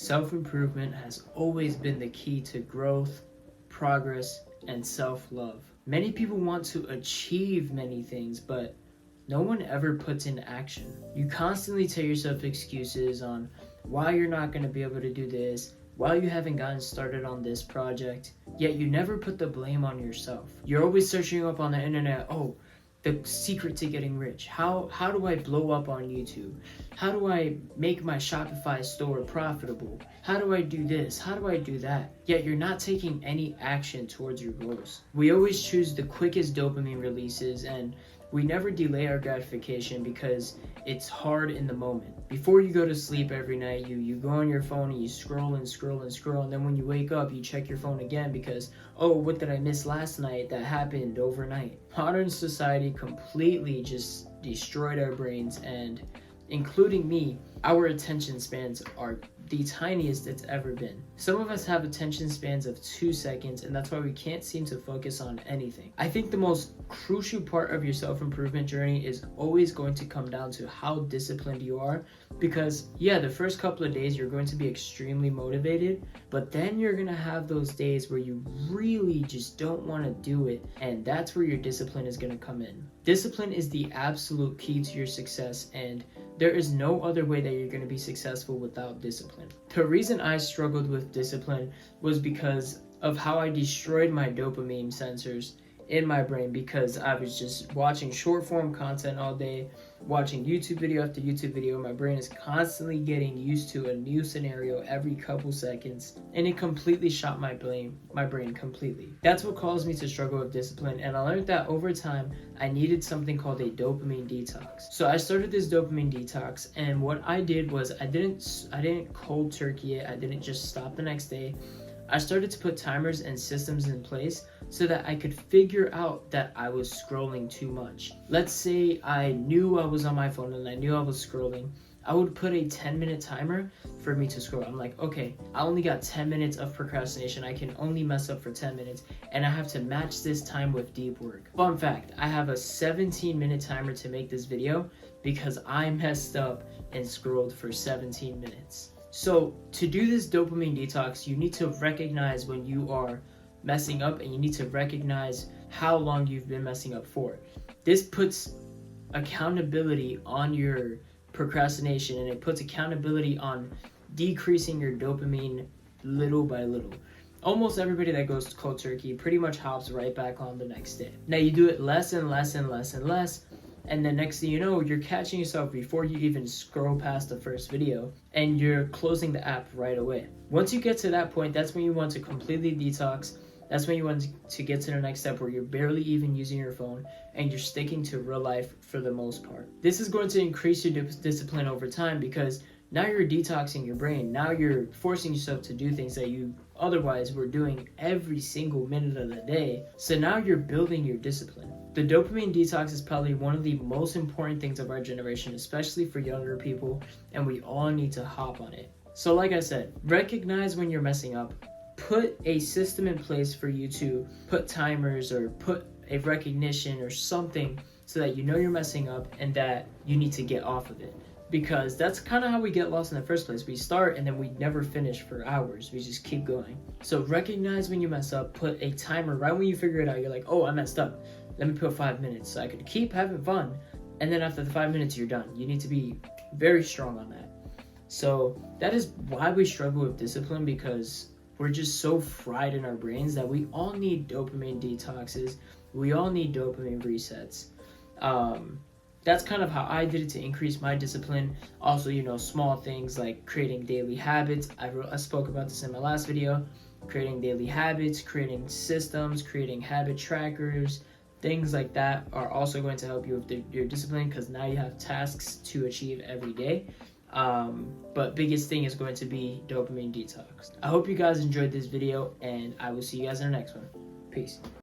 Self-improvement has always been the key to growth, progress, and self-love. Many people want to achieve many things, but no one ever puts in action. You constantly tell yourself excuses on why you're not going to be able to do this, why you haven't gotten started on this project, yet you never put the blame on yourself. You're always searching up on the internet, the secret to getting rich. How do I blow up on YouTube? How do I make my Shopify store profitable? How do I do this? How do I do that? Yet you're not taking any action towards your goals. We always choose the quickest dopamine releases, and we never delay our gratification because it's hard in the moment. Before you go to sleep every night, you go on your phone and you scroll and scroll and scroll, and then when you wake up, you check your phone again because, what did I miss last night that happened overnight? Modern society completely just destroyed our brains, and including me, our attention spans are the tiniest it's ever been. Some of us have attention spans of 2 seconds, and that's why we can't seem to focus on anything. I think the most crucial part of your self-improvement journey is always going to come down to how disciplined you are, because the first couple of days you're going to be extremely motivated, but then you're going to have those days where you really just don't want to do it, and that's where your discipline is going to come in. Discipline is the absolute key to your success, and there is no other way that you're going to be successful without discipline. The reason I struggled with discipline was because of how I destroyed my dopamine sensors in my brain, because I was just watching short form content all day, watching YouTube video after YouTube video. My brain is constantly getting used to a new scenario every couple seconds, and it completely shot my brain completely. That's what caused me to struggle with discipline, and I learned that over time I needed something called a dopamine detox. So I started this dopamine detox, and what I did was I didn't cold turkey it. I didn't just stop the next day. I started to put timers and systems in place so that I could figure out that I was scrolling too much. Let's say I knew I was on my phone and I knew I was scrolling. I would put a 10-minute timer for me to scroll. I'm like, okay, I only got 10 minutes of procrastination. I can only mess up for 10 minutes, and I have to match this time with deep work. Fun fact, I have a 17-minute timer to make this video because I messed up and scrolled for 17 minutes. So to do this dopamine detox, you need to recognize when you are messing up, and you need to recognize how long you've been messing up for. This puts accountability on your procrastination, and it puts accountability on decreasing your dopamine little by little. Almost everybody that goes cold turkey pretty much hops right back on the next day. Now you do it less and less and less and less, and the next thing you know, you're catching yourself before you even scroll past the first video, and you're closing the app right away. Once you get to that point, that's when you want to completely detox. That's when you want to get to the next step where you're barely even using your phone and you're sticking to real life for the most part. This is going to increase your discipline over time, because now you're detoxing your brain. Now you're forcing yourself to do things that you otherwise were doing every single minute of the day. So now you're building your discipline. The dopamine detox is probably one of the most important things of our generation, especially for younger people, and we all need to hop on it. So like I said, recognize when you're messing up. Put a system in place for you to put timers or put a recognition or something so that you know you're messing up and that you need to get off of it. Because that's kind of how we get lost in the first place. We start and then we never finish for hours. We just keep going. So recognize when you mess up, put a timer right when you figure it out. You're like, I messed up. Let me put 5 minutes so I could keep having fun. And then after the 5 minutes, you're done. You need to be very strong on that. So that is why we struggle with discipline, because we're just so fried in our brains that we all need dopamine detoxes. We all need dopamine resets. That's kind of how I did it to increase my discipline. Also, small things like creating daily habits. I spoke about this in my last video. Creating daily habits, creating systems, creating habit trackers, things like that are also going to help you with your discipline, because now you have tasks to achieve every day. But biggest thing is going to be dopamine detox. I hope you guys enjoyed this video, and I will see you guys in the next one. Peace.